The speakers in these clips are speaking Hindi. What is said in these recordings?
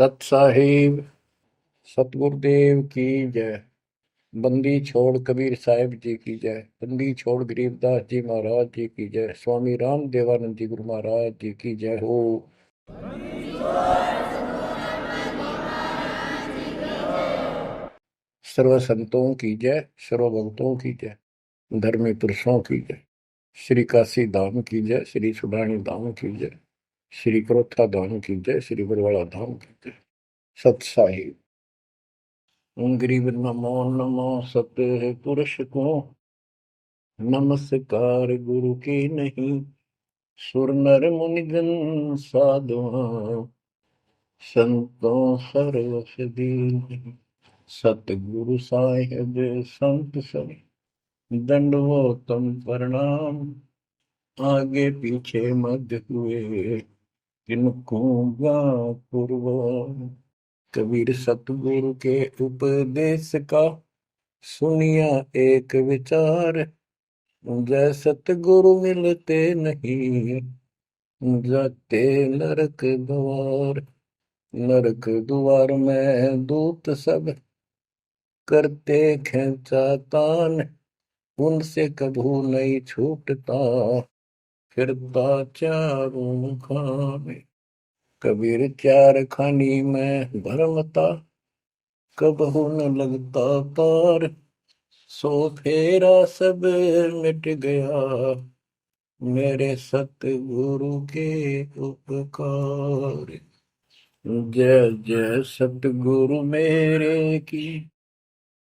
सत साहिब सतगुरुदेव की जय। बंदी छोड़ कबीर साहिब जी की जय। बंदी छोड़ गरीबदास जी महाराज जी की जय। स्वामी राम देवानंद जी गुरु महाराज जी की जय हो। सर्व संतों की जय, सर्व भक्तों की जय, धर्मी पुरुषों की जय। श्री काशी धाम की जय, श्री सुडानी धाम की जय, श्री क्रोथा धाम की जय, श्री बरवाड़ा धाम की जय। सत साहिब गरीब नमो नमो सत पुरुष को नमस्कार गुरु की नहीं। सुर नर मुनिजन साधुआ संतों सर्वस दीन। सतगुरु साहिब संत सब दंडवतम प्रणाम। आगे पीछे मध्य हुए किनको पूर्व। कबीर सतगुरु के उपदेश का सुनिया एक विचार। जय सतगुरु मिलते नहीं जाते नरक द्वार। नरक द्वार में दूत सब करते खेचा तान। उनसे कभू नहीं छूटता फिरता चारों खाने। कबीर चार खानी में भरमता कबहू न लगता पार। सो फेरा सब मिट गया मेरे सतगुरु के उपकार। जय जय सतगुरु मेरे की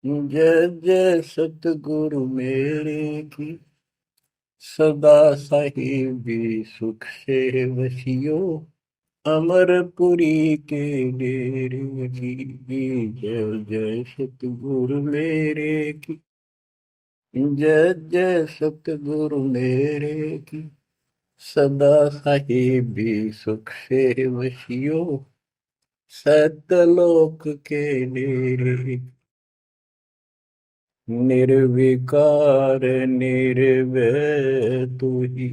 जय जय सतगुरु मेरे की। सदा साहिबी सुख से वसियो अमरपुरी के डेरे की। जय जय सतगुरु मेरे की जय जय सतगुरु मेरे की। सदा साहिबी सुख से वसियो सतलोक के डेरे। निर्विकार निर्भय तू ही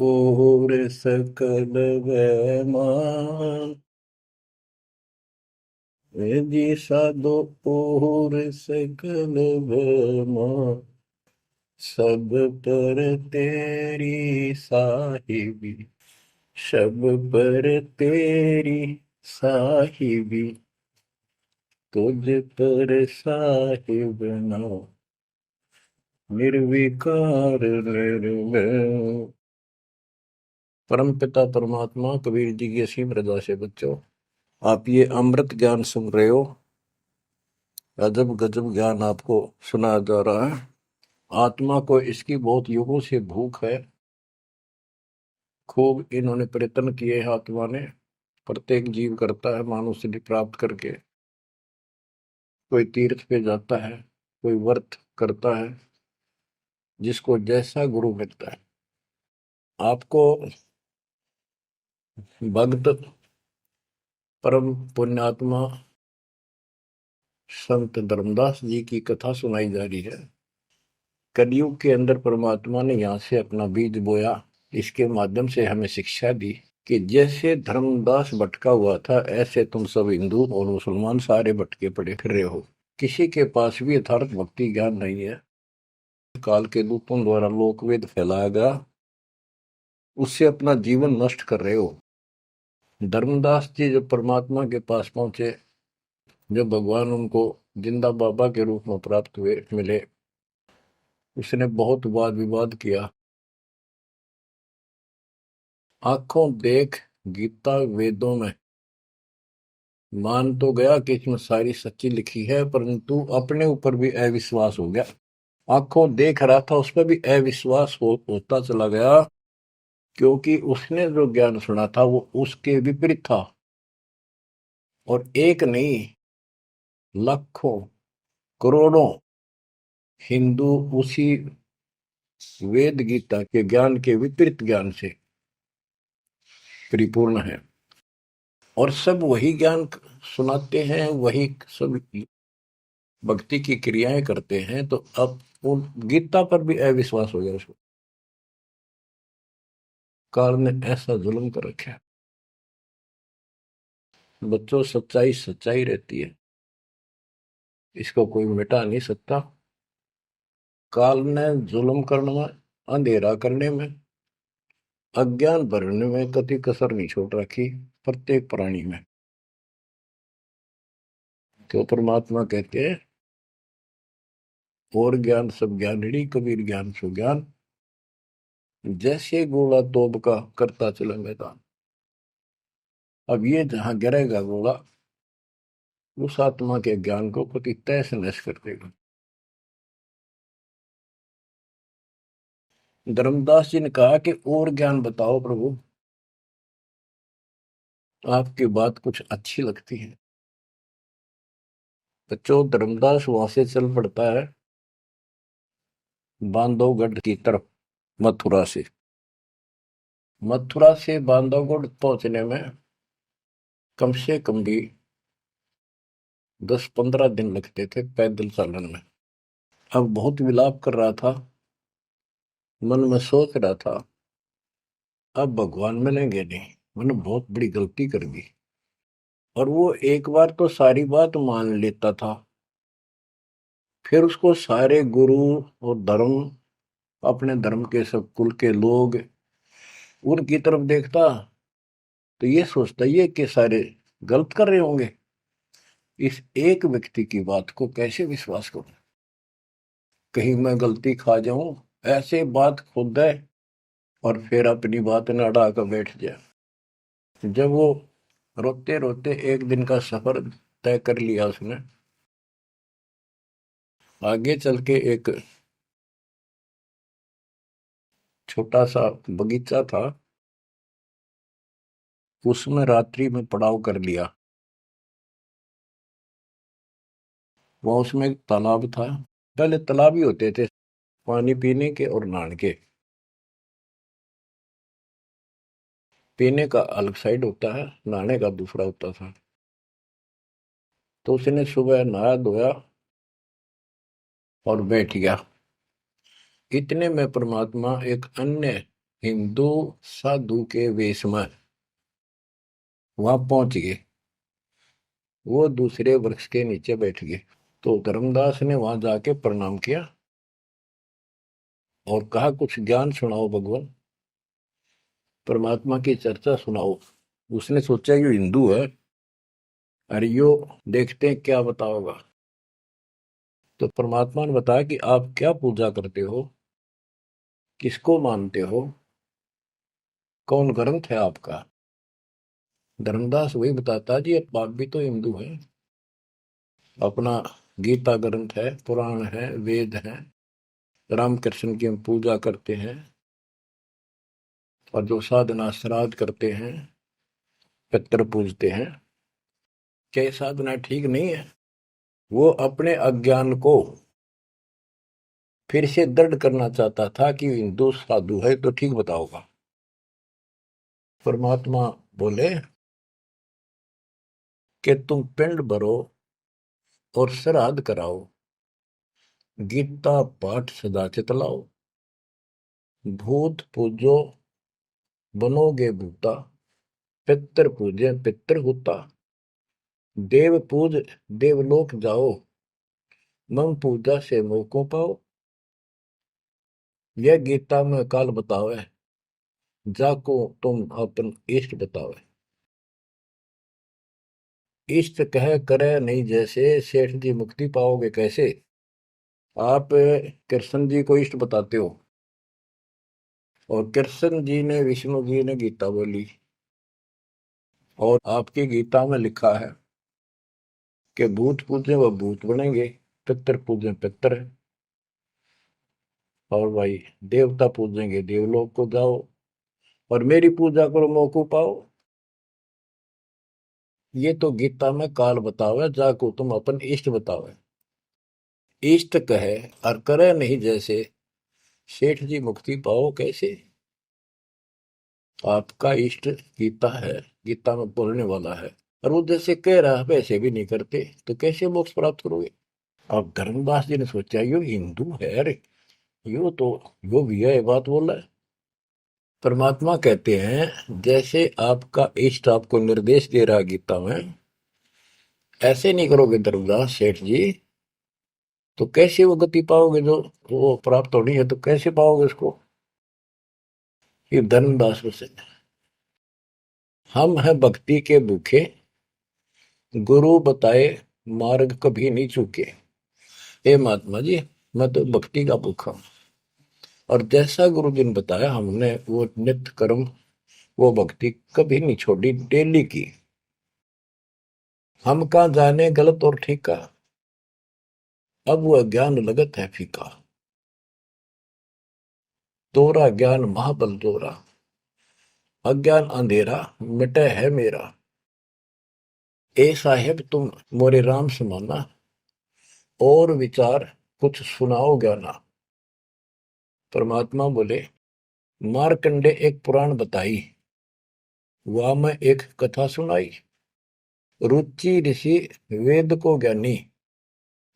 और सकल वैमान। जी साधो और सकल वैमान। सब पर तेरी साहिबी सब पर तेरी साहिबी। तुझ पर साहिब नाम निर्विकार निर्भय। परम पिता परमात्मा कबीर जी की असीम रजा से बच्चों, आप ये अमृत ज्ञान सुन रहे हो। अजब गजब ज्ञान आपको सुनाया जा रहा है। आत्मा को इसकी बहुत युगों से भूख है। खूब इन्होंने प्रयत्न किए हैं आत्मा ने। प्रत्येक जीव करता है मानव सिद्धि प्राप्त करके। कोई तीर्थ पे जाता है, कोई व्रत करता है, जिसको जैसा गुरु मिलता है। आपको भक्त परम पुण्यात्मा संत धर्मदास जी की कथा सुनाई जा रही है। कलयुग के अंदर परमात्मा ने यहाँ से अपना बीज बोया। इसके माध्यम से हमें शिक्षा दी कि जैसे धर्मदास भटका हुआ था, ऐसे तुम सब हिंदू और मुसलमान सारे भटके पड़े फिर रहे हो। किसी के पास भी यथार्थ भक्ति ज्ञान नहीं है। काल के दूतों द्वारा लोकवेद फैलाया गया, उससे अपना जीवन नष्ट कर रहे हो। धर्मदास जी जब परमात्मा के पास पहुंचे, जब भगवान उनको जिंदा बाबा के रूप में प्राप्त हुए मिले, उसने बहुत वाद विवाद किया। आंखों देख गीता वेदों में मान तो गया कि इसमें सारी सच्ची लिखी है, परंतु अपने ऊपर भी अविश्वास हो गया। आंखों देख रहा था, उसमें भी अविश्वास होता चला गया, क्योंकि उसने जो ज्ञान सुना था वो उसके विपरीत था। और एक नहीं, लाखों करोड़ों हिंदू उसी वेद गीता के ज्ञान के विपरीत ज्ञान से परिपूर्ण है। और सब वही ज्ञान सुनाते हैं, वही सब भक्ति की क्रियाएं करते हैं। तो अब उन गीता पर भी अविश्वास हो गया उसको। काल ने ऐसा जुल्म कर रखा है। बच्चों, सच्चाई सच्चाई रहती है, इसको कोई मिटा नहीं सकता। काल ने जुल्म करने में, अंधेरा करने में, अज्ञान भरने में कति कसर नहीं छोड़ रखी प्रत्येक प्राणी में। तो परमात्मा कहते हैं, और ज्ञान सब ज्ञानड़ी, कबीर ज्ञान सो ज्ञान, जैसे गोला तोब का करता चले मैदान। अब ये जहां गिरेगा गोला, उस आत्मा के ज्ञान को कति तहस नहस कर देगा। धर्मदास जी ने कहा कि और ज्ञान बताओ प्रभु, आपकी बात कुछ अच्छी लगती है। बच्चों, धर्मदास वहां से चल पड़ता है बांधवगढ़ की तरफ, मथुरा से बांधवगढ़ पहुंचने में कम से कम भी 10-15 दिन लगते थे पैदल चालन में। अब बहुत विलाप कर रहा था, मन में सोच रहा था, अब भगवान मिलेंगे नहीं, मैंने बहुत बड़ी गलती कर दी। और वो एक बार तो सारी बात मान लेता था, फिर उसको सारे गुरु और धर्म, अपने धर्म के सब कुल के लोग, उनकी तरफ देखता तो ये सोचता ये कि सारे गलत कर रहे होंगे, इस एक व्यक्ति की बात को कैसे विश्वास करूं, कहीं मैं गलती खा जाऊं, ऐसे बात खुद है और फिर अपनी बात न अड़ा कर बैठ जाए। जब वो रोते रोते एक दिन का सफर तय कर लिया उसने, आगे चल के एक छोटा सा बगीचा था, उसमें रात्रि में पड़ाव कर लिया। वहां उसमें एक तालाब था, पहले तालाब ही होते थे पानी पीने के और नहाने के। पीने का अलग साइड होता है, नहाने का दूसरा होता था। तो उसने सुबह नहाया धोया और बैठ गया। इतने में परमात्मा एक अन्य हिंदू साधु के वेश में वहां पहुंच गए। वो दूसरे वृक्ष के नीचे बैठ गए। तो धर्मदास ने वहां जाके प्रणाम किया और कहा, कुछ ज्ञान सुनाओ भगवान, परमात्मा की चर्चा सुनाओ। उसने सोचा ये हिंदू है, अरे यो देखते हैं क्या बताओगा। तो परमात्मा ने बताया कि आप क्या पूजा करते हो, किसको मानते हो, कौन ग्रंथ है आपका। धर्मदास वही बताता जी, आप भी तो हिंदू हैं, अपना गीता ग्रंथ है, पुराण है, वेद है, रामकृष्ण की हम पूजा करते हैं, और जो साधना श्राद्ध करते हैं, पितर पूजते हैं। क्या साधना ठीक नहीं है? वो अपने अज्ञान को फिर से दृढ़ करना चाहता था कि हिंदू साधु है तो ठीक बताओगा। परमात्मा बोले कि तुम पिंड भरो और श्राद्ध कराओ, गीता पाठ सदा चितलाओ, भूत पूजो बनोगे भूता, पितर पूजे पितर होता, देव पूज देवलोक जाओ, मम पूजा से मोह को पाओ। यह गीता में काल बतावे, जाको तुम अपन इष्ट बतावे। इष्ट कह करे नहीं जैसे, सेठ जी मुक्ति पाओगे कैसे। आप कृष्ण जी को इष्ट बताते हो, और कृष्ण जी ने, विष्णु जी ने गीता बोली, और आपकी गीता में लिखा है कि भूत पूजे वह भूत बनेंगे, पितर पूजे पितर है, और भाई देवता पूजेंगे देवलोक को जाओ, और मेरी पूजा करो मौको पाओ। ये तो गीता में काल बतावे, जाको तुम अपन इष्ट बतावे। इष्ट कहे और करे नहीं जैसे, सेठ जी मुक्ति पाओ कैसे। आपका इष्ट गीता है, गीता में बोलने वाला है, और वो जैसे कह रहा है वैसे भी नहीं करते, तो कैसे मोक्ष प्राप्त करोगे। अब धर्मदास जी ने सोचा यो हिंदू है, अरे यो तो यो भी है बात बोल रहा है। परमात्मा कहते हैं जैसे आपका इष्ट आपको निर्देश दे रहा गीता में, ऐसे नहीं करोगे धर्मदास सेठ जी तो कैसे वो गति पाओगे, जो वो प्राप्त होनी है तो कैसे पाओगे उसको। ये धर्मदास से हम हैं भक्ति के भूखे, गुरु बताए मार्ग कभी नहीं चूके। हे महात्मा जी, मैं तो भक्ति का भूखा हूं, और जैसा गुरु जी ने बताया हमने वो नित्य कर्म, वो भक्ति कभी नहीं छोड़ी, डेली की। हम कहाँ जाने गलत और ठीक का, अब वह ज्ञान लगत है फीका। तोरा ज्ञान महाबल तोरा, अज्ञान अंधेरा मिटे है मेरा। ए साहेब तुम मोरे राम समाना, और विचार कुछ सुनाओ ज्ञाना। परमात्मा बोले मारकंडे एक पुराण बताई, वह मैं एक कथा सुनाई। रुचि ऋषि वेद को ज्ञानी,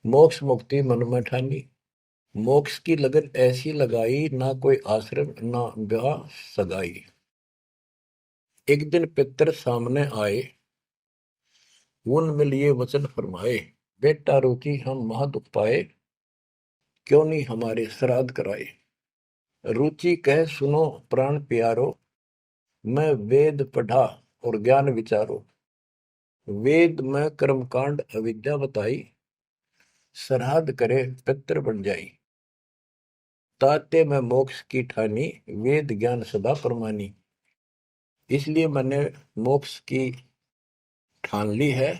मोक्ष मुक्ति मन में ठानी। मोक्ष की लगन ऐसी लगाई, ना कोई आश्रम ना ब्याह सगाई। एक दिन पितर सामने आए, उन में लिए वचन फरमाए। बेटा रुचि हम महादुख पाए, क्यों नहीं हमारे श्राद्ध कराए। रुचि कह सुनो प्राण प्यारो, मैं वेद पढ़ा और ज्ञान विचारो। वेद में कर्मकांड अविद्या बताई, श्राद्ध करे पितर बन जाई। ताते में मोक्ष की ठानी, वेद ज्ञान सदा परमानी। इसलिए मैंने मोक्ष की ठान ली है,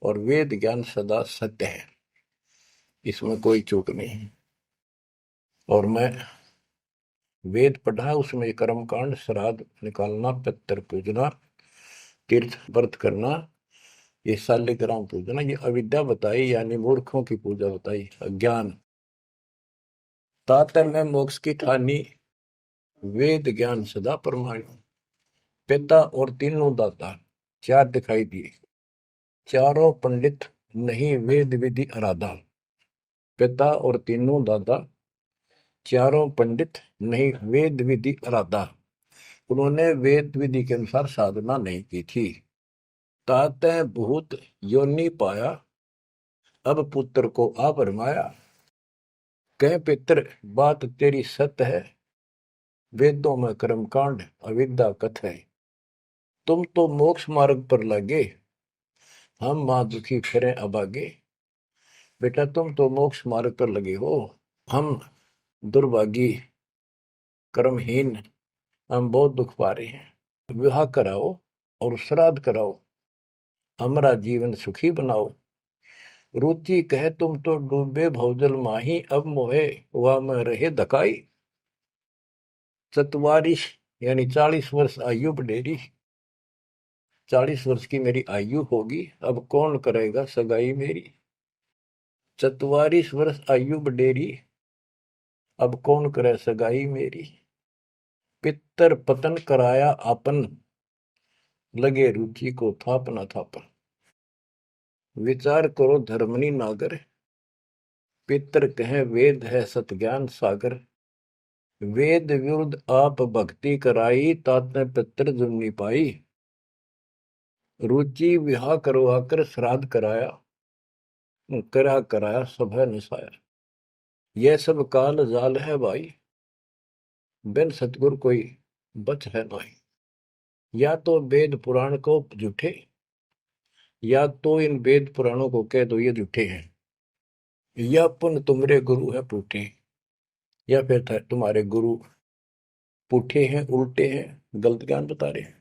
और वेद ज्ञान सदा सत्य है, इसमें कोई चूक नहीं है। और मैं वेद पढ़ा, उसमें कर्मकांड, श्राद्ध निकालना, पितर पूजना, तीर्थ व्रत करना, ये शालिग्राम पूजना, ये अविद्या बताई, यानी मूर्खों की पूजा बताई, अज्ञान। ताते में मोक्ष की ठानी, वेद ज्ञान सदा परमाणु। पिता और तीनों दाता चार दिखाई दिए, चारों पंडित नहीं वेद विधि आराधा। पिता और तीनों दादा चारों पंडित नहीं वेद विधि आराधा, उन्होंने वेद विधि के अनुसार साधना नहीं की थी। ताते भूत योनि पाया, अब पुत्र को आ भरमाया। कह पितर बात तेरी सत्य है, वेदों में कर्मकांड अविद्या कथ है। तुम तो मोक्ष मार्ग पर लगे, हम मां दुखी फिरे अभागे। बेटा तुम तो मोक्ष मार्ग पर लगे हो, हम दुर्भागी कर्महीन, हम बहुत दुख पा रहे हैं। विवाह कराओ और श्राद्ध कराओ, हमारा जीवन सुखी बनाओ। रुचि कहे तुम तो डूबे भवजल माही, अब मोहे वह में रहे धकाई। चतवारिश यानी 40 वर्ष आयु बढ़ेरी, 40 वर्ष की मेरी आयु होगी, अब कौन करेगा सगाई मेरी। 44 वर्ष आयु बढ़ेरी, अब कौन करे सगाई मेरी। पितर पतन कराया आपन, लगे रुचि को थापना थापन। विचार करो धर्मनी नागर, पितर कहे वेद है सत ज्ञान सागर। वेद विरुद्ध आप भक्ति कराई, तातने पितर जुम्नी पाई। रुचि विवाह करवाकर श्राद्ध कराया, कराया सब है निसाया। यह सब काल जाल है भाई, बिन सतगुर कोई बच है नहीं। या तो वेद पुराण को झूठे, या तो इन वेद पुराणों को कह दो ये झूठे हैं, या पुन तुम्हारे गुरु है पूठे, या फिर तुम्हारे गुरु पुठे हैं, उल्टे हैं, गलत ज्ञान बता रहे हैं।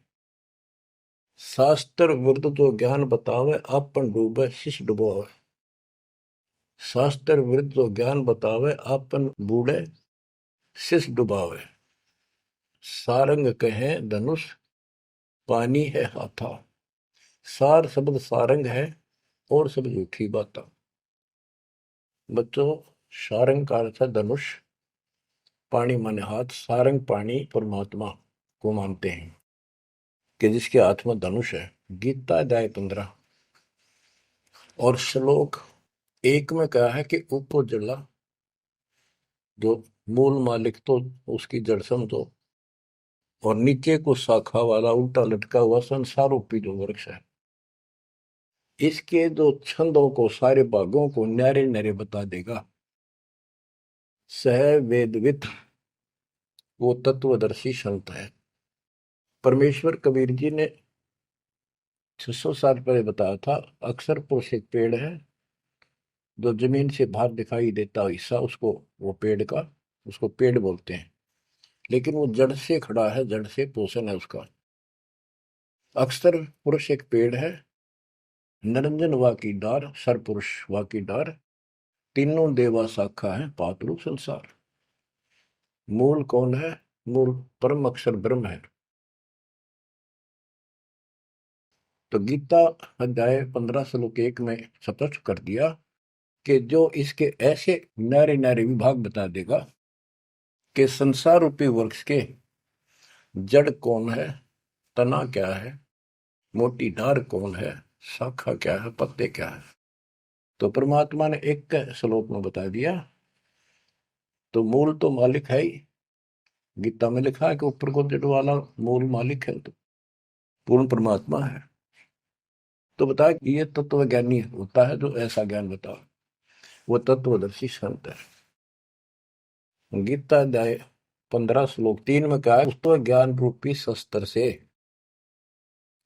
शास्त्र विरुद्ध जो ज्ञान बतावे, आपन डूबे शिष डुबोवे। शास्त्र विरुद्ध जो ज्ञान बतावे, आपन बूढ़े शिष डुबावे। सारंग कहे धनुष, पानी है हाथा। सार शब्द सारंग है, और सब झूठी बात। बच्चों, सारंग का अर्थ है धनुष, पानी माने हाथ। सारंग पानी परमात्मा को मानते हैं कि जिसके हाथ में धनुष है। गीता अध्याय 15 और श्लोक 1 में कहा है कि उपजला, जो मूल मालिक तो उसकी जड़ समझो, और नीचे को शाखा वाला उल्टा लटका हुआ संसार रूपी जो वृक्ष है, इसके जो छंदों को, सारे भागों को न्यारे न्यारे बता देगा। सह वेदवित वो तत्वदर्शी संत है। परमेश्वर कबीर जी ने 600 साल पहले बताया था, अक्सर पुरुष एक पेड़ है, जो जमीन से बाहर दिखाई देता हिस्सा उसको, वो पेड़ का, उसको पेड़ बोलते हैं, लेकिन वो जड़ से खड़ा है, जड़ से पोषण है उसका। अक्सर पुरुष एक पेड़ है, निरंजन वा की डार, सर पुरुष वा की डार, तीनों देवा शाखा है, पातलू संसार। मूल कौन है? मूल परम अक्षर ब्रह्म है। तो गीता अध्याय 15 श्लोक 1 में स्पष्ट कर दिया कि जो इसके ऐसे नारे नारे विभाग बता देगा कि संसार रूपी वृक्ष के जड़ कौन है, तना क्या है, मोटी डार कौन है, शाखा क्या है, पत्ते क्या है, तो परमात्मा ने एक श्लोक में बता दिया। तो मूल तो मालिक है ही, गीता में लिखा है कि ऊपर को जड़ वाला मूल मालिक है, तो पूर्ण परमात्मा है। तो बता ये तत्व ज्ञानी होता है जो ऐसा ज्ञान बता, वो तत्वदर्शी संत है। गीता अध्याय 15 श्लोक 3 में कहा है, उस ज्ञान रूपी शस्त्र से,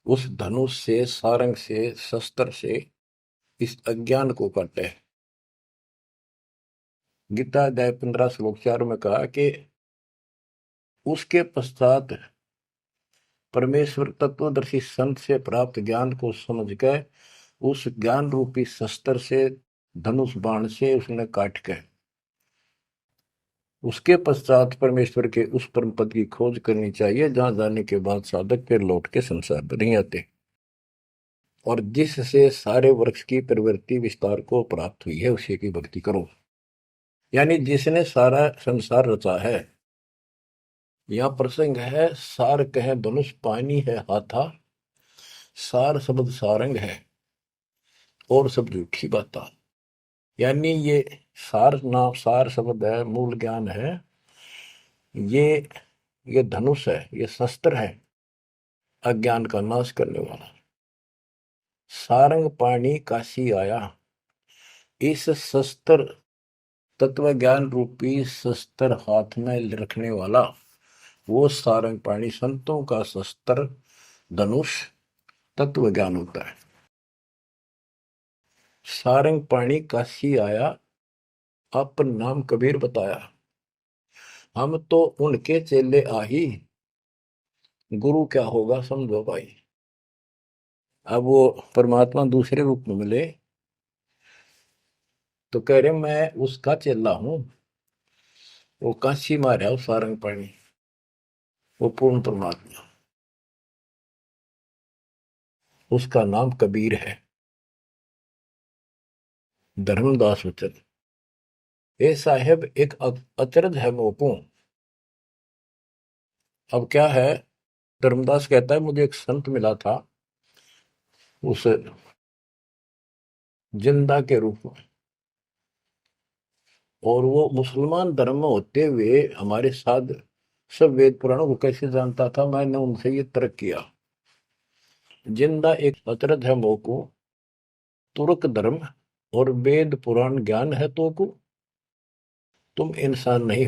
उस धनुष से, सारंग से, शस्त्र से इस अज्ञान को काटे। गीता अध्याय 15 श्लोक 4 में कहा कि उसके पश्चात परमेश्वर तत्वदर्शी संत से प्राप्त ज्ञान को समझ कर उस ज्ञान रूपी शस्त्र से, धनुष बाण से उसने काट के, उसके पश्चात परमेश्वर के उस परम पद की खोज करनी चाहिए, जहां जाने के बाद साधक फिर लौट के संसार पर नहीं आते, और जिससे सारे वृक्ष की प्रवृत्ति विस्तार को प्राप्त हुई है, उसी की भक्ति करो। यानी जिसने सारा संसार रचा है। यहां प्रसंग है, सार कहे धनुष, पानी है हाथा, सार शब्द सारंग है, और सब झूठी बाता। यानी ये सार नाम, सार शब्द है, मूल ज्ञान है, ये धनुष है, ये शस्त्र है अज्ञान का नाश करने वाला। सारंग पानी काशी आया, इस शस्त्र, तत्व ज्ञान रूपी शस्त्र हाथ में रखने वाला वो सारंग पाणी, संतों का शस्त्र धनुष तत्व ज्ञान होता है। सारंग पाणी काशी आया, अपन नाम कबीर बताया, हम तो उनके चेले आही, गुरु क्या होगा समझो भाई। अब वो परमात्मा दूसरे रूप में मिले तो कह रहे मैं उसका चेला हूं, वो काशी मारा सारंग पाणी, वो पूर्ण परमात्मा, उसका नाम कबीर है। धर्मदास वचन, ए साहेब एक अचरज है मोपू। अब क्या है, धर्मदास कहता है मुझे एक संत मिला था उस जिंदा के रूप में, और वो मुसलमान धर्म में होते हुए हमारे साथ सब वेद पुराणों को कैसे जानता था, मैंने उनसे ये तर्क किया। जिंदा एक अचरज है मोको, तुर्क धर्म और वेद पुराण ज्ञान है तो को, तुम इंसान नहीं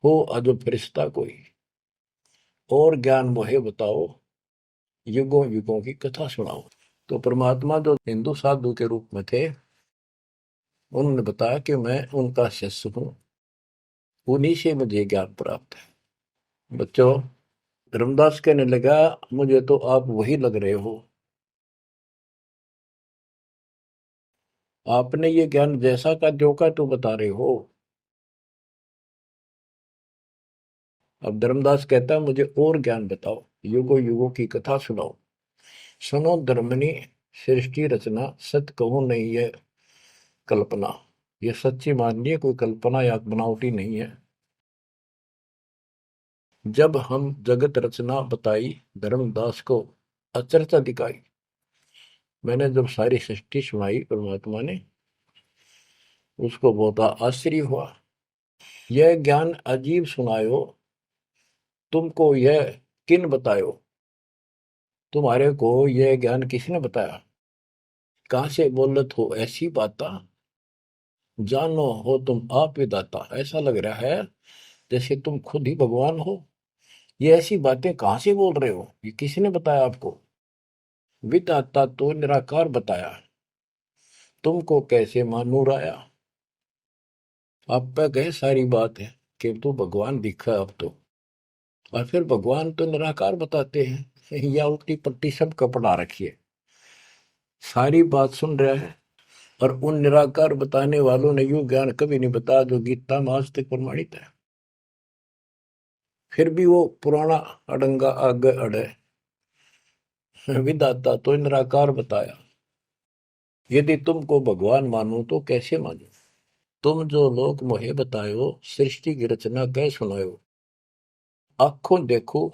हो अजो फरिश्ता कोई, और ज्ञान मोहे बताओ, युगों युगों की कथा सुनाओ। तो परमात्मा जो हिंदू साधु के रूप में थे, उन्होंने बताया कि मैं उनका शिष्य हूं, उन्हीं से मुझे ज्ञान प्राप्त है। बच्चों, धर्मदास कहने लगा मुझे तो आप वही लग रहे हो, आपने ये ज्ञान जैसा का जो का तो बता रहे हो। अब धर्मदास कहता है मुझे और ज्ञान बताओ, युगों युगों की कथा सुनाओ, सुनो धर्मनी सृष्टि रचना, सत कहूं नहीं है कल्पना, ये सच्ची मानिए, कोई कल्पना या बनावटी नहीं है। जब हम जगत रचना बताई, धर्मदास को अचरता दिखाई, मैंने जब सारी सृष्टि सुनाई परमात्मा ने, उसको बहुत आश्चर्य हुआ। यह ज्ञान अजीब सुनायो, तुमको यह किन बतायो, तुम्हारे को यह ज्ञान किसने बताया, कहाँ से बोलत हो ऐसी बाता, जानो हो तुम आप विदाता। ऐसा लग रहा है जैसे तुम खुद ही भगवान हो। ये ऐसी बातें कहाँ से बोल रहे हो, ये किसने बताया आपको। विदाता तो निराकार बताया, तुमको कैसे मानूर आया। आप पे कहे सारी बात है कि तू भगवान दिखा अब तो, और फिर भगवान तो निराकार बताते हैं, या उल्टी पट्टी सब कपड़ा रखिए। सारी बात सुन रहा है, और उन निराकार बताने वालों ने यूं ज्ञान कभी नहीं बताया जो गीता में आज तक प्रमाणित है। फिर भी वो पुराना अड़ंगा आगे अड़े, विदाता तो निराकार बताया, यदि तुमको भगवान मानो तो कैसे मानो। तुम जो लोग मोहे बतायो, सृष्टि की रचना कह सुनायो। आंखों देखो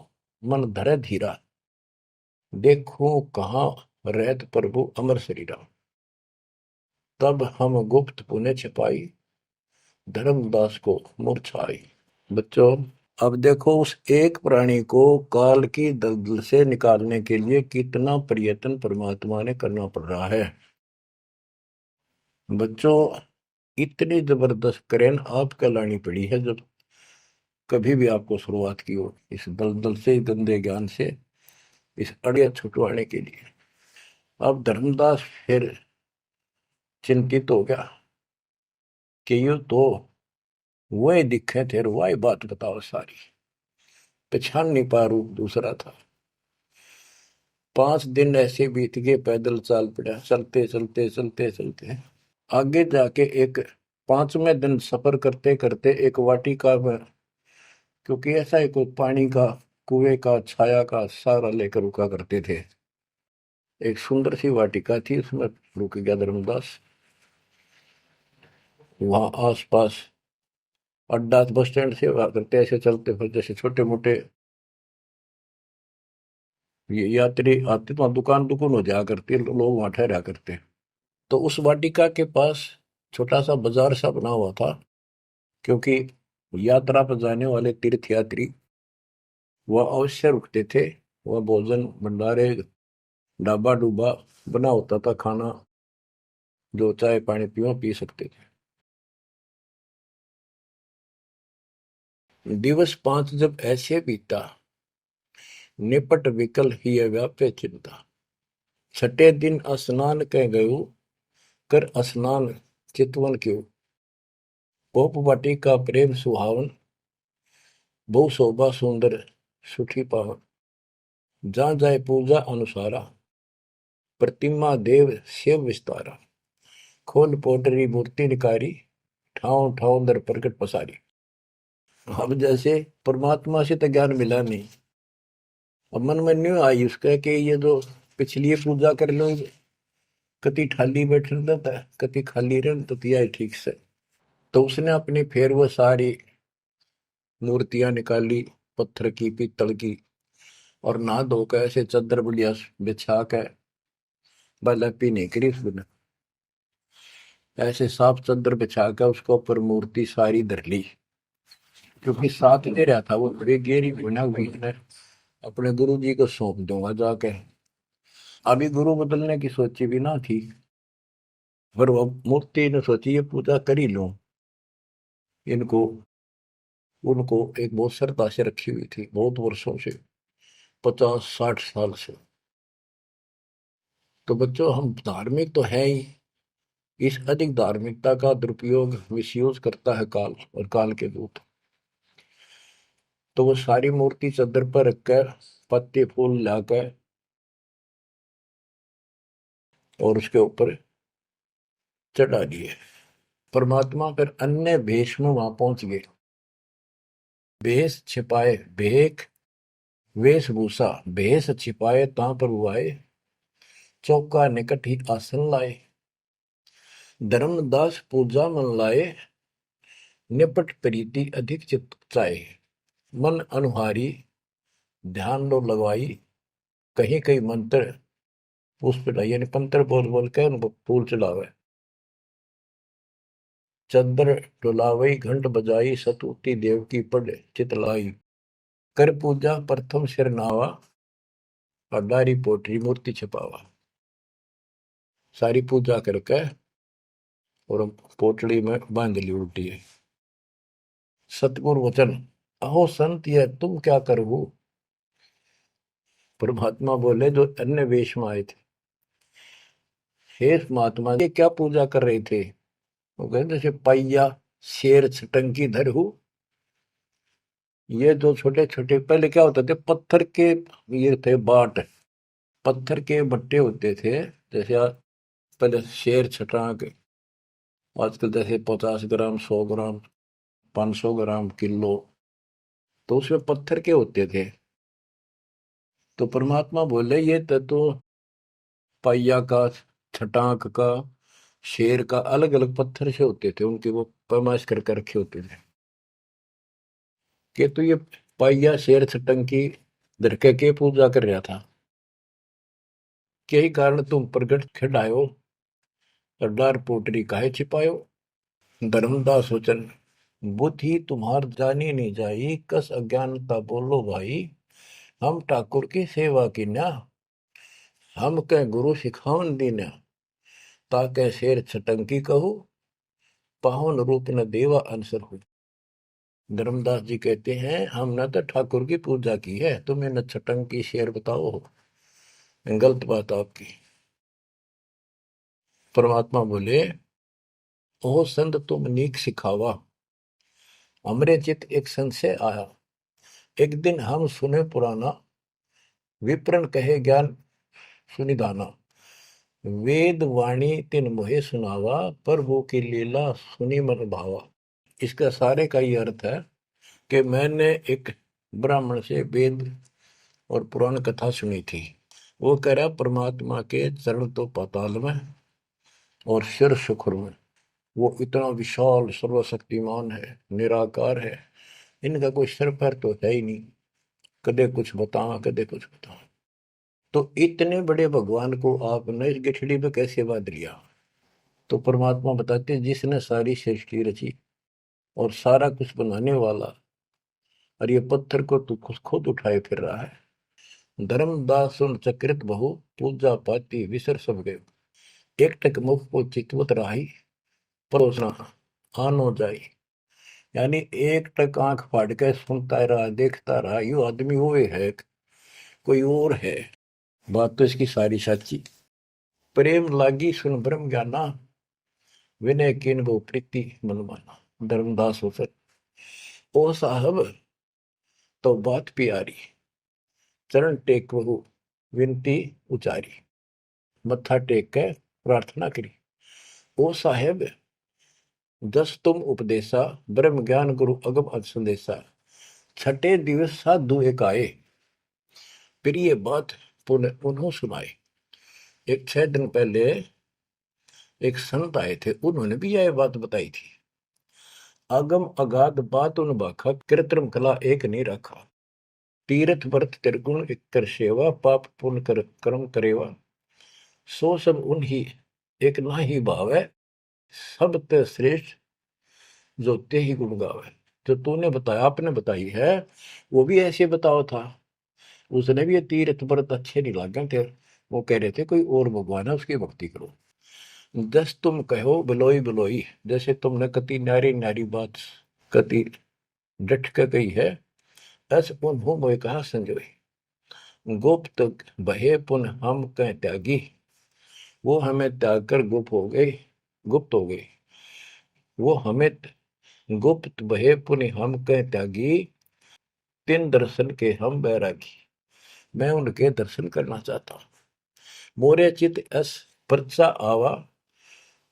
मन धरे धीरा, देखो कहाँ रहत प्रभु अमर शरीरा। तब हम गुप्त पुण्य छिपाई, धर्मदास को मूर्छाई। बच्चों, अब देखो उस एक प्राणी को काल की दलदल से निकालने के लिए कितना प्रयत्न परमात्मा ने करना पड़ रहा है। बच्चों, इतनी जबरदस्त करेन आपको लानी पड़ी है जब कभी भी आपको शुरुआत की हो इस दलदल से, गंदे ज्ञान से, इस अड़िया छुटवाने के लिए। अब धर्मदास फिर चिंतित हो गया कि यूं तो वही दिखे थे, वही बात बताओ सारी, पहचान नहीं पा रू दूसरा था। 5 दिन ऐसे बीत गए, पैदल चाल पड़ा, चलते चलते चलते चलते आगे जाके एक 5वें दिन सफर करते करते एक वाटिका में, क्योंकि ऐसा ही कोई पानी का कुएं का छाया का सहारा लेकर रुका करते थे, एक सुंदर सी वाटिका थी, उसमें रुक गया धर्मदास। वहां आसपास अड्डा बस स्टैंड से हुआ करते, ऐसे चलते फिर जैसे छोटे मोटे ये यात्री आते तो वहाँ दुकान दुकान हो जाया करती, लोग वहां ठहरा करते। तो उस वाटिका के पास छोटा सा बाजार सा बना हुआ था, क्योंकि यात्रा पर जाने वाले तीर्थ यात्री वह अवश्य रुकते थे। वह भोजन भंडारे ढाबा डूबा बना होता था, खाना जो चाय पानी पियो पी सकते थे। दिवस 5 जब ऐसे बीता, निपट विकल ही व्यापे चिंता। छठे दिन स्नान कह गयो, कर स्नान चितवन क्यों। पोप वाटी का प्रेम सुहावन, बहु शोभा सुंदर सुठी पावन। जहाँ जाए पूजा अनुसारा, प्रतिमा देव शिव विस्तारा। खोल पोटरी मूर्ति निकारी, ठाव ठाव दर प्रकट पसारी। अब जैसे परमात्मा से तो ज्ञान मिला नहीं, अब मन में न्यू आई उसका कि ये जो पिछली पूजा कर लो, कति खाली बैठ रहता है, कति खाली रह तो दिया ठीक से। तो उसने अपनी फिर वो सारी मूर्तियां निकाली, पत्थर की पीतल की, और नहा धोकर ऐसे चादर बढ़िया बिछा के बलपी नहीं करी उसने, ऐसे साफ चादर बिछा कर उसको ऊपर मूर्ति सारी धर ली। क्योंकि साथ दे रहा था वो बड़ी गहरी बना हुई है, अपने गुरु जी को सौंप दूंगा जाके। अभी गुरु बदलने की सोची भी ना थी, पर वो मूर्ति ने सोची ये पूजा कर ही लूं। इनको उनको एक बहुत श्रद्धा से रखी हुई थी बहुत वर्षों से, 50-60 साल से। तो बच्चों, हम धार्मिक तो है ही, इस अधिक धार्मिकता का दुरुपयोग मिसयूज करता है काल और काल के दूत। तो वो सारी मूर्ति चादर पर रखकर पत्ते फूल लाकर और उसके ऊपर चढ़ा दिए। परमात्मा फिर अन्य भेष में वहां पहुंच गए, भेष छिपाए भेख वेशभूषा, भेष छिपाए ता पर आए, चौका निकट ही आसन लाए। धर्मदास पूजा मन लाए, निपट प्रीति अधिक चित चाहे। मन अनुहारी ध्यान लो लगवाई, कहीं कहीं मंत्र पुष्प यानी पंत्र बोल बोल के उनको फूल चढ़ावे। चद्दर डुलावई घंट बजाई, सतुति देव की पढ़ चितलाई। कर पूजा प्रथम सिर नावा, अडारी पोटरी मूर्ति छपावा। सारी पूजा करके और पोटली में बांध ली उल्टी है। सतगुरु वचन, अहो संत ये तुम क्या करो। परमात्मा बोले जो अन्य वेश में आए थे, हे महात्मा ये क्या पूजा कर रहे थे। वो कहते जैसे पाइया शेर छटंकी धरहू। ये जो छोटे छोटे पहले क्या होते थे, पत्थर के ये थे बाट, पत्थर के बट्टे होते थे। जैसे पहले शेर छटांक, आजकल जैसे 50 ग्राम 100 ग्राम 500 ग्राम किलो, तो उसमें पत्थर के होते थे। तो परमात्मा बोले ये तो पाइया का, छटांक का, शेर का अलग अलग पत्थर से होते थे, उनके वो पैमाइश करके रखे होते थे कि तो ये पाइया शेर छटंकी धरके के पूजा कर रहा था। यही कारण तुम प्रगट खिड़ायो, सरदार पोटरी काहे छिपायो। धर्मदास वचन, बुद्धि तुम्हार जानी नहीं जाई, कस अज्ञानता बोलो भाई। हम ठाकुर की सेवा की ना, हम कह गुरु सिखावन दीना, ताके शेर छटंकी कहू, पावन रूप न देवा अनसर हो। धर्मदास जी कहते हैं हमने तो ठाकुर की पूजा की है, तुम्हें न छटंकी शेर बताओ, गलत बात आपकी। परमात्मा बोले ओ संत तुम नीक सिखावा। हमरे चित एक संशय आया, एक दिन हम सुने पुराना, विप्रन कहे ज्ञान सुनिधाना। वेद वाणी तिन मोहे सुनावा, प्रभु की लीला सुनी मन भावा। इसका सारे का ये अर्थ है कि मैंने एक ब्राह्मण से वेद और पुराण कथा सुनी थी। वो कह रहा परमात्मा के चरण तो पाताल में और सिर सुखर में, वो इतना विशाल सर्वशक्तिमान है, निराकार है, इनका कोई सिर पैर तो है ही नहीं, कदे कुछ बताओ कदे कुछ बताओ। तो इतने बड़े भगवान को आपने इस गठड़ी में कैसे बांध लिया। तो परमात्मा बताते हैं जिसने सारी सृष्टि रची और सारा कुछ बनाने वाला, और ये पत्थर को तू खुद उठाए फिर रहा है। धर्मदास सुन चक्रित बहु, पूजा पाती विसर सब गए। एक टक मुख को चितवत राही, परोसना आनो जाई। यानी एक टक आंख फाड़ के सुनता रहा, देखता रहा, यू आदमी हुए है कोई और है। बात तो इसकी सारी सच्ची। प्रेम लागी सुन ब्रह्म ज्ञाना, विनय किन वो प्रीति मनमाना। धर्मदास हो सर ओ साहब तो बात प्यारी, चरण टेक बहु विनती उचारी। मत्था टेक के प्रार्थना करी, ओ साहेब दस तुम उपदेशा, ब्रह्म ज्ञान गुरु अगम अज संदेशा। छठे दिवस साधु एक आए, फिर ये बात पुनः उन्हों सुनाए। एक 6 दिन पहले एक संत आए थे, उन्होंने भी यह बात बताई थी। आगम अगाध बात उन बाखा, कृत्रिम कला एक नहीं रखा। तीर्थ व्रत त्रिगुण एक कर सेवा, पाप पुण्य कर कर्म करेवा। सो सब उन ही एक ना ही भाव है, सब ते श्रेष्ठ जो ते ही गुण गावे। जो तूने बताया, आपने बताई है, वो भी ऐसे बताओ था। उसने भी ये तीर्थ व्रत अच्छे नहीं लगे थे, वो कह रहे थे कोई और भगवान है उसकी भक्ति करो। दस तुम कहो बिलोई बिलोई, जैसे तुमने कति न्यारी न्यारी बात कति डट के कही है, ऐस उन्हों मोए कहा संजोई। गुप्त बहे पुन हम कह त्यागी, वो हमें त्याग कर गुप्त हो गई, गुप्त हो गई। वो हमें गुप्त बहे पुन हम कह त्यागी, तिन दर्शन के हम बैरागी। मैं उनके दर्शन करना चाहता हूं। मोरे चित अस परचा आवा,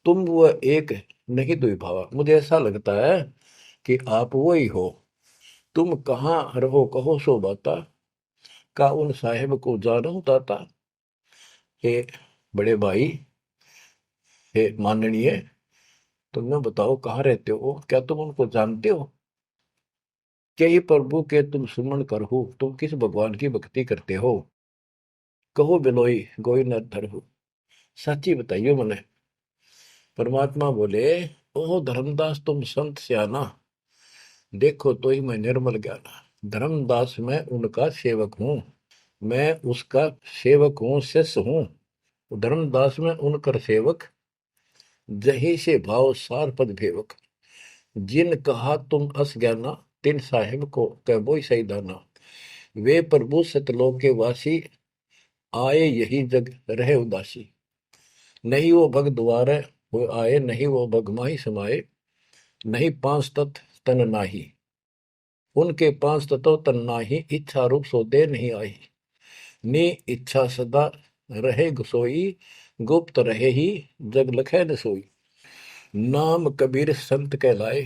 तुम वो एक नहीं दुई भावा। मुझे ऐसा लगता है कि आप वो ही हो, तुम कहाँ रहो कहो सो बाता, का उन साहेब को जानो दाता। हे बड़े भाई, हे माननीय, तुमने बताओ कहाँ रहते हो, क्या तुम उनको जानते हो। क्या ही प्रभु के तुम सुमन कर हो, तुम किस भगवान की भक्ति करते हो। कहो बिलोई गोई न धर हो, सच्ची बताइयो मने। परमात्मा बोले ओ धर्मदास तुम संत सियाना, देखो तो ही मैं निर्मल ज्ञाना। धर्मदास मैं उनका सेवक हूँ, मैं उसका सेवक हूँ, शिष्य हूँ। धर्मदास में उनकर सेवक, जही से भाव सार पद भेवक। जिन कहा तुम अस ज्ञाना, तिन साहिब को कह सही दाना। वे प्रभु सतलोक के वासी, आए यही जग रहे उदासी। नहीं वो भग द्वारे वो आए, नहीं वो भग माही समाये। नहीं पांच तत्व तन नाही, उनके पांच तत्व तन नाही। इच्छा रूप सो दे नहीं आई, नी इच्छा सदा रहे सोई। गुप्त रहे ही जग लखे न सोई। नाम कबीर संत कहलाए,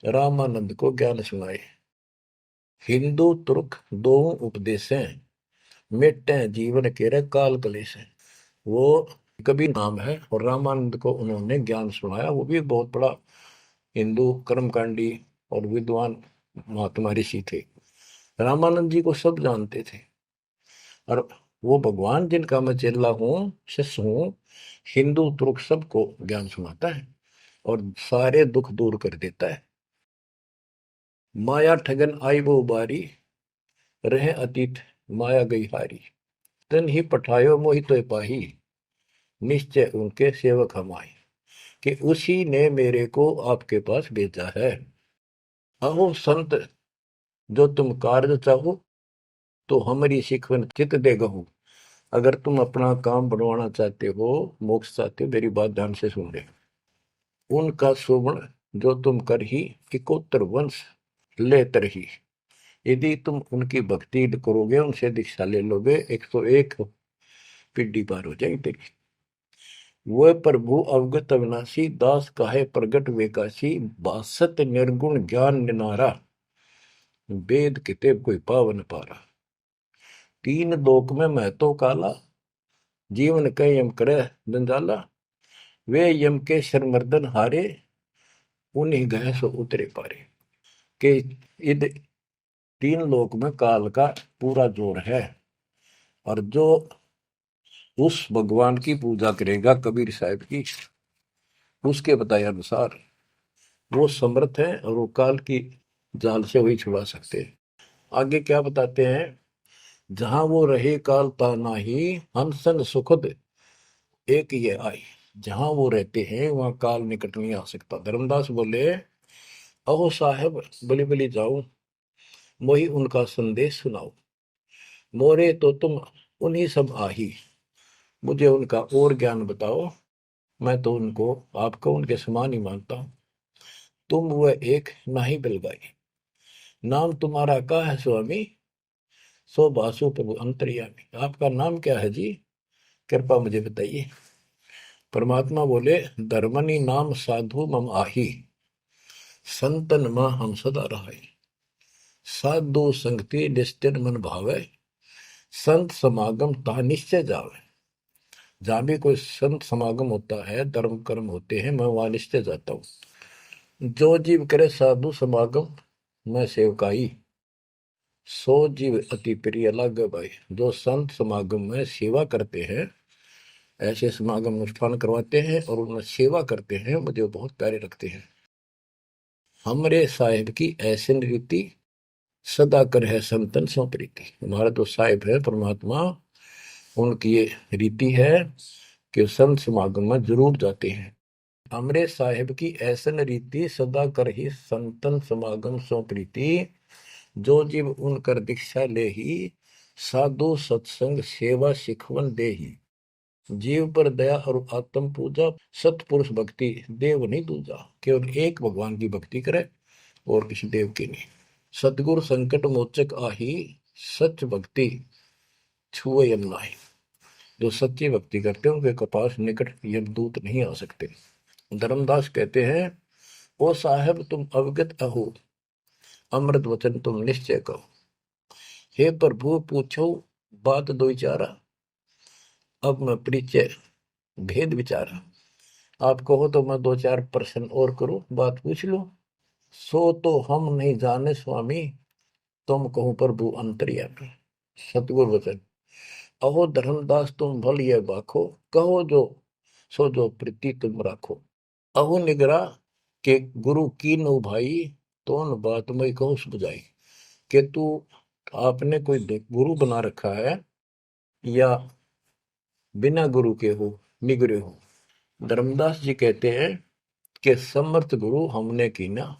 रामानंद को ज्ञान सुनाए। हिंदू तुर्क दो उपदेशें, मिटे जीवन के काल कलेश है। वो कबीर नाम है और रामानंद को उन्होंने ज्ञान सुनाया। वो भी बहुत बड़ा हिंदू कर्मकांडी और विद्वान महात्मा ऋषि थे। रामानंद जी को सब जानते थे और वो भगवान जिनका मैं चेला हूँ, शिष्य हूँ, हिंदू तुर्क सबको ज्ञान सुनाता है और सारे दुख दूर कर देता है। माया ठगन आई वो बारी, रहे अतीत माया गई हारी। तन ही पठायो मोहि तो पाही, निश्चय उनके सेवक हम आए। कि उसी ने मेरे को आपके पास भेजा है। अहो संत जो तुम कार्य चाहो, तो हमारी सिखवन चित दे गहू। अगर तुम अपना काम बनवाना चाहते हो, मोक्ष चाहते हो, मेरी बात ध्यान से सुन ले। उनका शोभन जो तुम कर ही, इकोत्तर वंश ले तरही। यदि तुम उनकी भक्ति करोगे, उनसे दीक्षा ले लोगे, 101 पीढ़ी पार हो जाएगी तेरी। वह प्रभु अवगत अविनाशी, दास काहे प्रगट वेकाशी। बासत निर्गुण ज्ञान निनारा, वेद किताब कोई पावन पारा। तीन लोक में मैं तो काला, जीवन के यम करे जंजाला। वे यम के शरमर्दन हारे, उन्हीं गए सो उतरे पारे। के इध तीन लोक में काल का पूरा जोर है और जो उस भगवान की पूजा करेगा कबीर साहब की, उसके बताए अनुसार वो समर्थ है और वो काल की जाल से वही छुड़ा सकते हैं। आगे क्या बताते हैं, जहां वो रहे काल ता नाही, हंसन सुखद एक ये आई। जहां वो रहते हैं वहां काल निकट नहीं आ सकता। धर्मदास बोले, अहो साहेब बलि बलि जाओ, मोही उनका संदेश सुनाओ। मोरे तो तुम उन्हीं सब आही, मुझे उनका और ज्ञान बताओ। मैं तो उनको आपको उनके समान ही मानता हूं। तुम वह एक नाही बिलगाई, नाम तुम्हारा का है स्वामी। सो बासु प्रभु अंतर्यामी। आपका नाम क्या है जी, कृपा मुझे बताइए। परमात्मा बोले, धर्मनी नाम साधु मम आही, संतन मां हम सदा रहे। साधु संगति निस्तिर मन भावे, संत समागम ता निश्चय जावे। जहां भी कोई संत समागम होता है, धर्म कर्म होते हैं, मैं वहां निश्चय जाता हूँ। जो जीव करे साधु समागम मैं सेवकाई, सो जीव अति प्रिय लागे भाई। जो संत समागम में सेवा करते हैं, ऐसे समागम अनुष्ठान करवाते हैं और उनमें सेवा करते हैं, मुझे बहुत प्यारे लगते हैं। हमरे साहिब की ऐसी रीति, सदा कर है संतन सो प्रीति। हमारा जो साहिब है परमात्मा, उनकी ये रीति है कि संत समागम में जरूर जाते हैं। हमरे साहिब की ऐसन रीति, सदा कर ही संतन समागम सो प्रीति। जो जीव उनकर दीक्षा ले ही, साधु सत्संग सेवा सिखवन दे ही। जीव पर दया और आत्म पूजा, सतपुरुष भक्ति देव नहीं दूजा। केवल एक भगवान की भक्ति करे और किसी देव की नहीं। सतगुरु संकट मोचक आही, सच भक्ति छुए यम नाही। जो सच्ची भक्ति करते हैं उनके कपास निकट यमदूत नहीं आ सकते। धर्मदास कहते हैं, ओ साहेब तुम अवगत अहो, अमृत वचन तुम निश्चय कहो। हे प्रभु पूछो बात दो चारा, अब मैं परिचय भेद विचारा। आप कहो तो मैं दो चार प्रश्न और करूं, बात पूछ लो। सो तो हम नहीं जाने स्वामी, तुम कहो प्रभु अंतर्यामी। सतगुरु वचन, अहो धर्मदास तुम भल ये बाखो, कहो जो सो जो प्रीति तुम राखो। अहो निगरा के गुरु की नो भाई, तो न बात मैं कहो सुझाई। कि तू आपने कोई गुरु बना रखा है या बिना गुरु के हो, निगरे हो। धर्मदास जी कहते हैं कि समर्थ गुरु हमने कीना,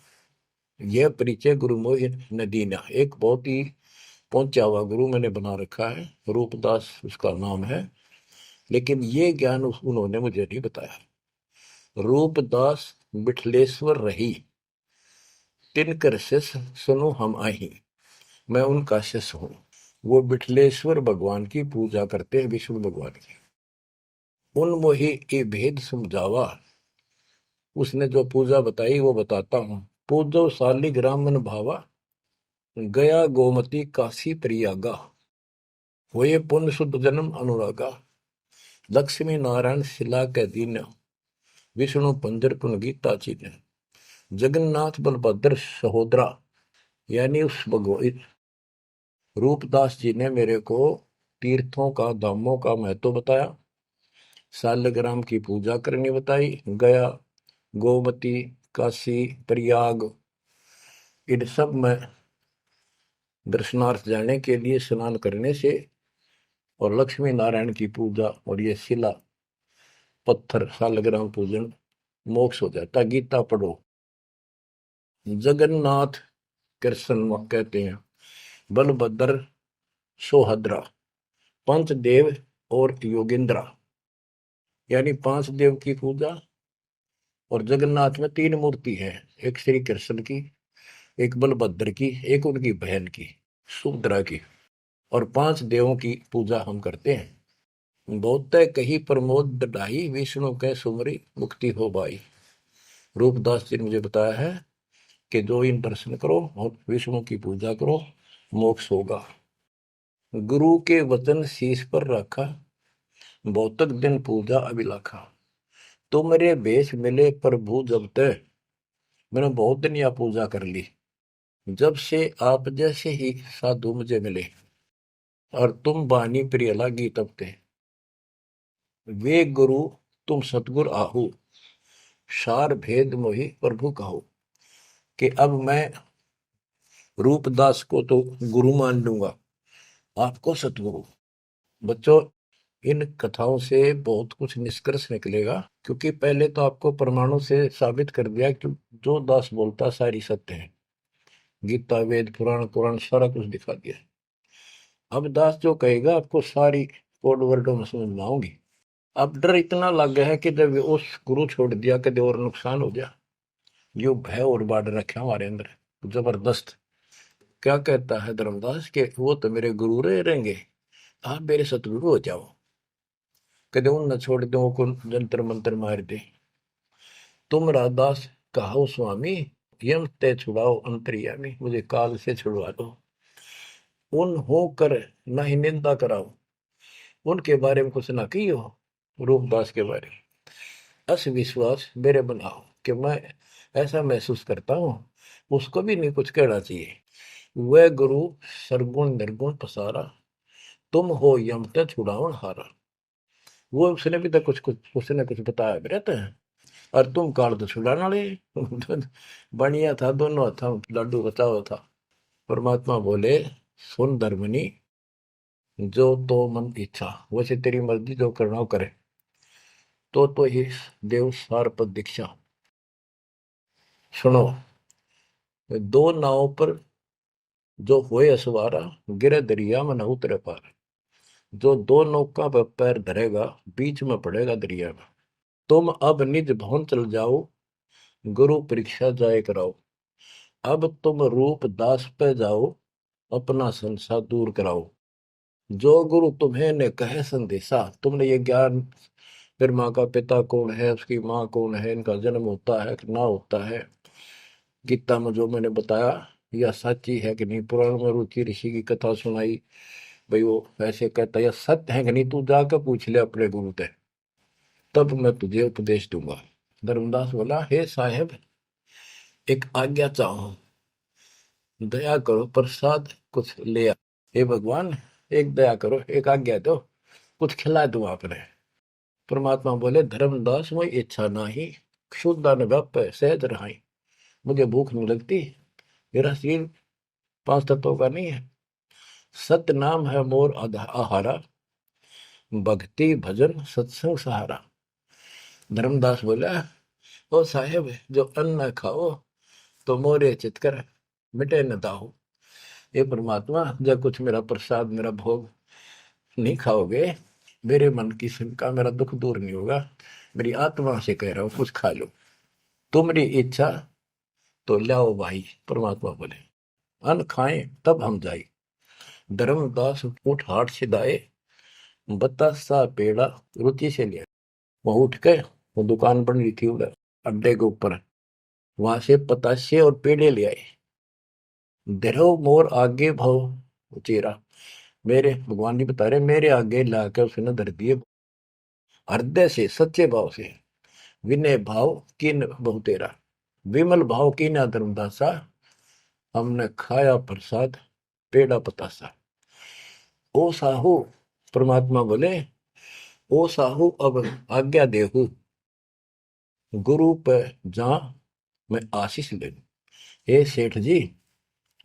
यह परिचय गुरु मोहि न दीना। एक बहुत ही पहुंचा हुआ गुरु मैंने बना रखा है, रूपदास उसका नाम है, लेकिन ये ज्ञान उन्होंने मुझे नहीं बताया। रूपदास बिठलेश्वर रही, तिनकर शिष्य सुनो हम आही। मैं उनका शिष्य हूं। वो बिठलेश्वर भगवान की पूजा करते हैं, विष्णु भगवान की। उन मोहि ये भेद समझावा, उसने जो पूजा बताई वो बताता हूं। पूजो शालिग्राम मन भावा, गया गोमती काशी प्रयागा। होए पुण्य शुद्ध जन्म अनुरागा, लक्ष्मी नारायण शिला के दीन, विष्णु पंजर पुन गीता चीन। जगन्नाथ बलभद्र सहोदरा, यानी उस भगवान रूपदास जी ने मेरे को तीर्थों का, धामों का महत्व बताया, शालिग्राम की पूजा करनी बताई, गया, गोमती, काशी, प्रयाग, इन सब में दर्शनार्थ जाने के लिए स्नान करने से और लक्ष्मी नारायण की पूजा और ये शिला पत्थर शालिग्राम पूजन मोक्ष हो जाता। गीता पढ़ो। जगन्नाथ कृष्ण कहते हैं, बलभद्र सोहद्रा, पंच देव और योगिंद्रा, यानी 5 देव की पूजा। और जगन्नाथ में 3 मूर्ति है, एक श्री कृष्ण की, एक बलभद्र की, एक उनकी बहन की सुभद्रा की, और 5 देवों की पूजा हम करते हैं। बहुत कही प्रमोद ढाई, विष्णु के सुमरी मुक्ति हो बाई। रूपदास जी ने मुझे बताया है कि जो इन दर्शन करो और विष्णु की पूजा करो, मोक्ष होगा। गुरु के वचन शीश पर रखा, बहुतक दिन पूजा अभिलाखा। तुमरे भेष मिले प्रभु जब तक, मैंने बहुत दिन यह पूजा कर ली, जब से आप जैसे ही साधु मुझे मिले, और तुम बानी प्रिय लागी तब ते। वे गुरु तुम सतगुर आहू, सार भेद मोहि प्रभु कहो। कि अब मैं रूपदास को तो गुरु मान लूंगा, आपको सतगुरु। बच्चों, इन कथाओं से बहुत कुछ निष्कर्ष निकलेगा, क्योंकि पहले तो आपको प्रमाणों से साबित कर दिया कि जो दास बोलता सारी सत्य है। गीता, वेद, पुराण, कुरान सारा कुछ दिखा दिया। अब दास जो कहेगा आपको सारी कोड वर्डों में समझ में आऊंगी। अब डर इतना लग गया है कि जब उस गुरु छोड़ दिया कभी और नुकसान हो गया, यो भय और बाढ़ रखे हमारे अंदर जबरदस्त। क्या कहता है धर्मदास के, वो तो मेरे गुरु रहेंगे, आप मेरे सतगुरु हो जाओ। कदे उन न छोड़ दो को जंतर मंत्र मार दे। तुम राधास कहो स्वामी, यम ते छुड़ाओ अंतर्यामी, मुझे काल से छुड़वा दो। उन हो कर न ही निंदा कराओ, उनके बारे में कुछ ना कहियो, रूपदास के बारे में अस विश्वास मेरे बनाओ, कि मैं ऐसा महसूस करता हूं, उसको भी नहीं कुछ कहना चाहिए। वह गुरु सरगुण निर्गुण पसारा, तुम हो यम ते छुड़ावन हारा। वो उसने भी तो कुछ उसने कुछ बताया भी रहता है, और तुम काल तो छुड़ाने वाले। बढ़िया था, दोनों था, लड्डू बचाओ था। परमात्मा बोले, सुन धर्मनी, जो तो मन इच्छा, वैसे तेरी मर्जी जो करना हो करे। तो ही देव सार पद दीक्षा। सुनो, दो नाव पर जो होए असवारा, गिरे दरिया में न उतरे पार। जो 2 नौका पर पैर धरेगा, बीच में पड़ेगा दरिया में। तुम अब निज भवन चल जाओ, गुरु परीक्षा जाए कराओ। अब तुम रूप दास पे जाओ, अपना संसार दूर कराओ। जो गुरु तुम्हें ने कहे संदेशा, तुमने ये ज्ञान, फिर माँ का पिता कौन है, उसकी माँ कौन है, इनका जन्म होता है कि ना होता है, गीता में जो मैंने बताया यह सच्ची है कि नहीं, पुराण में रुचि ऋषि की कथा सुनाई, भाई वो ऐसे कहता यह सत्य है कि नहीं, तू जाकर पूछ ले अपने गुरु से, तब मैं तुझे उपदेश दूंगा। धर्मदास बोला, हे साहेब, एक आज्ञा चाहूं, दया करो, प्रसाद कुछ ले आ। हे भगवान, एक दया करो, एक आज्ञा दो, कुछ खिला दूं आपने। परमात्मा बोले, धर्मदास मोई इच्छा नाही, क्षुदा न व्याप सहज रहाई। मुझे भूख नहीं लगती, मेरा शरीर 5 तत्वों का नहीं है। सत नाम है मोर आहारा, भक्ति भजन सत्संग सहारा। धर्मदास बोला, ओ साहेब जो अन्न न खाओ तो मोरे चितकर मिटे न दाहो। ये परमात्मा जब कुछ मेरा प्रसाद मेरा भोग नहीं खाओगे, मेरे मन की शंका मेरा दुख दूर नहीं होगा। मेरी आत्मा से कह रहा हूं कुछ खा लो, तुम्हारी इच्छा तो लाओ भाई। परमात्मा बोले अन्न खाएं तब हम जाए। धर्मदास उठ हाट से दाए, बतासा पेड़ा रुचि से लिया। वो उठ के, वो दुकान बन रही थी उधर अड्डे के ऊपर, वहां से पतासे और पेड़े ले आए। धरो मोर आगे भाव चेरा, मेरे भगवान जी बता रहे मेरे आगे लाकर उसने धर दिए। हृदय से सच्चे भाव से, विनय भाव किन बहु तेरा, विमल भाव की ना धर्मदासा, हमने खाया प्रसाद पेड़ा पतासा। ओ साहू, परमात्मा बोले ओ साहू अब आज्ञा देहू, गुरु पर जा मैं आशीष ले लूं। हे सेठ जी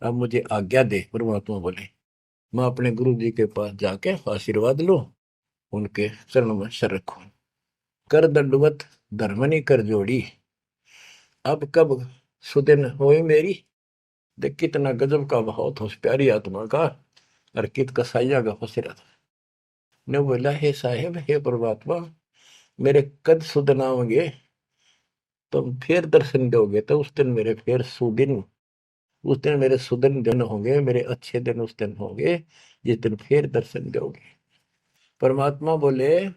अब मुझे आज्ञा दे। परमात्मा बोले मैं अपने गुरु जी के पास जाके आशीर्वाद लूं, उनके चरणों में सर रखूं। कर दंडवत धर्मनी कर जोड़ी, अब कब सुदिन होए मेरी। देख कितना गजब का भाव था उस प्यारी आत्मा का, और कित कसाइया का फंसेरा था। ने बोला हे साहेब हे परमात्मा मेरे कद सुदिन आओगे, तुम फिर दर्शन दोगे तो उस दिन मेरे फिर सुदिन, उस दिन मेरे सुदिन दिन होंगे, मेरे अच्छे दिन उस दिन होंगे जिस दिन फिर दर्शन दोगे। परमात्मा बोले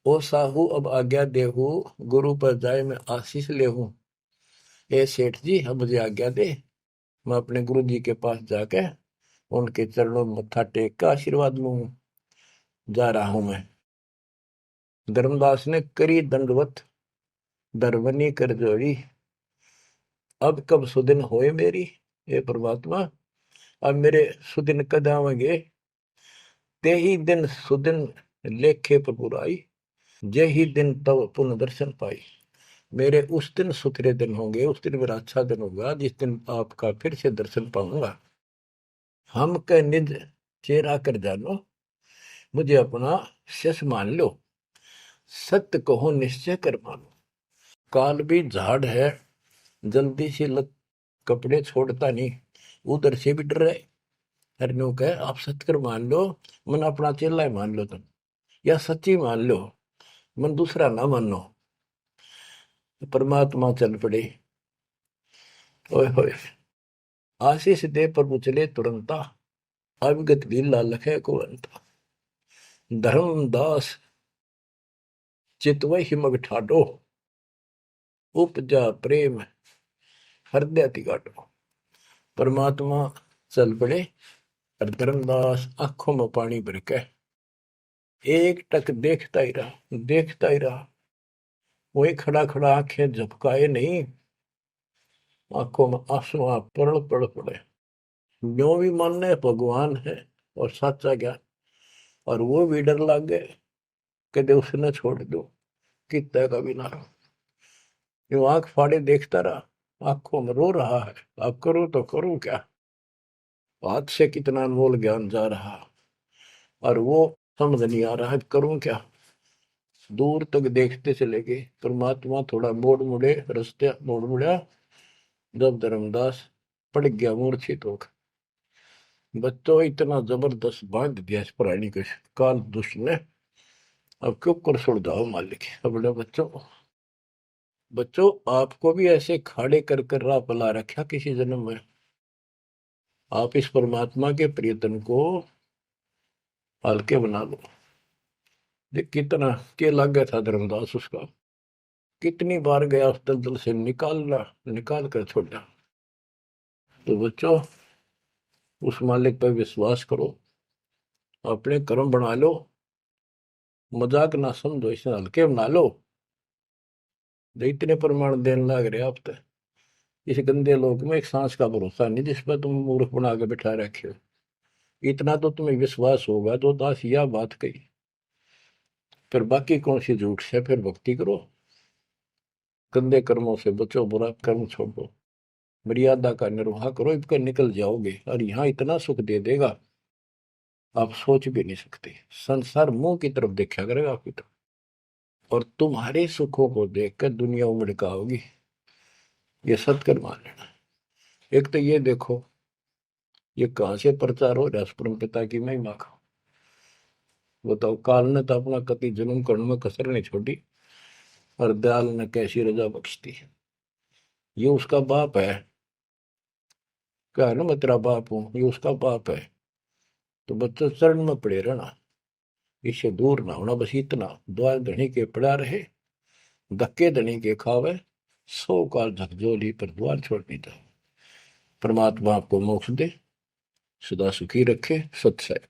ओ साहू अब आज्ञा देहू, गुरु पर जाए मैं आशीष लेहूं। ए सेठ जी अब मुझे आज्ञा दे, मैं अपने गुरु जी के पास जाके उनके चरणों में मत्था टेक का आशीर्वाद लूं। जा रहा हूं मैं। धर्मदास ने करी दंडवत दरवनी कर जोड़ी, अब कब सुदिन होए मेरी। हे परमात्मा अब मेरे सुदिन कद आवेंगे। ते ही दिन सुदिन लेखे पर बुराई, जे ही दिन तब पुनः दर्शन पाई। मेरे उस दिन सुथरे दिन होंगे, उस दिन मेरा अच्छा दिन होगा जिस दिन आपका फिर से दर्शन पाऊंगा। हम के निज चेहरा कर जानो, मुझे अपना शिष मान लो। सत्य कहो निश्चय कर मानो, काल भी झाड़ है जल्दी से लग कपड़े छोड़ता नहीं, उधर से भी डर रहे। हरनू कहे आप सत्य कर मान लो, मन अपना चेला ही मान लो तुम, या सच्ची मान लो, मन दूसरा ना मानो। परमात्मा चल पड़े। ओए होए आशीष दे प्रभु चले तुरंता, अविगत लीला लखे को अंता। धर्मदास चितवही मग ठाडो, उपजा प्रेम हृदय तिगाटो। परमात्मा चल पड़े और धर्मदास आंखों में पानी भर के एक टक देखता ही रहा, देखता ही रहा। वही खड़ा खड़ा आंखें झपकाए नहीं, आंखों में आंसू पड़ पड़ पड़े। जो भी मानने भगवान है और सच्चा ज्ञान, और वो भी डर लग गए कदे उसने छोड़ दो कितना का भी ना। जो आंख फाड़े देखता रहा, आंखों में रो रहा है अब करूं तो करूं क्या। हाथ से कितना अनमोल ज्ञान जा रहा और वो समझ नहीं आ रहा है करूं क्या। दूर तक देखते चले गए। परमात्मा थोड़ा मोड़ मुड़े, रास्ते मोड़ मुड़ा, जब धर्मदास पड़ गया मूर्छित होकर। बच्चों इतना जबरदस्त बांध दिया इस प्राणी के काल दुष्ट ने, अब क्यों कर छोड़ जाओ मालिक। अपने बच्चों, बच्चों आपको भी ऐसे खाड़े कर कर राह पला रखा किसी जन्म में। आप इस परमात्मा के प्रियतन को हल्के बना लो। देख कितना के लग गया था धर्मदास उसका, कितनी बार गया उस दलदल से निकालना, निकाल कर छोड़ा। तो बच्चों उस मालिक पर विश्वास करो, अपने कर्म बना लो, मजाक ना समझो, इसे हल्के बना लो। इतने प्रमाण देने लग रहे आप तो इस गंदे लोक में एक सांस का भरोसा नहीं जिस पर तुम मूर्ख बना के बिठा रखे हो। इतना तो तुम्हें विश्वास होगा तो दास यह बात कही, फिर बाकी कौन सी झूठ से। फिर भक्ति करो, गंदे कर्मों से बचो, बुरा कर्म छोड़ो। मर्यादा का निर्वाह करो, इसका निकल जाओगे। और यहाँ इतना सुख दे देगा आप सोच भी नहीं सकते। संसार मुंह की तरफ देखा करेगा आपकी तरफ, और तुम्हारे सुखों को देखकर दुनिया उमड़का होगी। ये सत्कर मान लेना। एक तो ये देखो, ये कहां से प्रचार हो रहा है परम पिता की महिमा का। बताओ, काल ने तो अपना कति जुल्म करने में कसर नहीं छोड़ी, और दयाल ने कैसी रजा बख्शती। ये उसका बाप है, क्या है ना, मैं तेरा बाप हूं, ये उसका बाप है। तो बच्चों चरण में पड़े रहना, इससे दूर ना होना। बस इतना, द्वार धनी के पड़ा रहे, धक्के धनी के खावे, 100 काल झकझोली पर द्वार छोड़नी था। परमात्मा आपको मोक्ष दे, सदा सुखी रखे। सत्सय।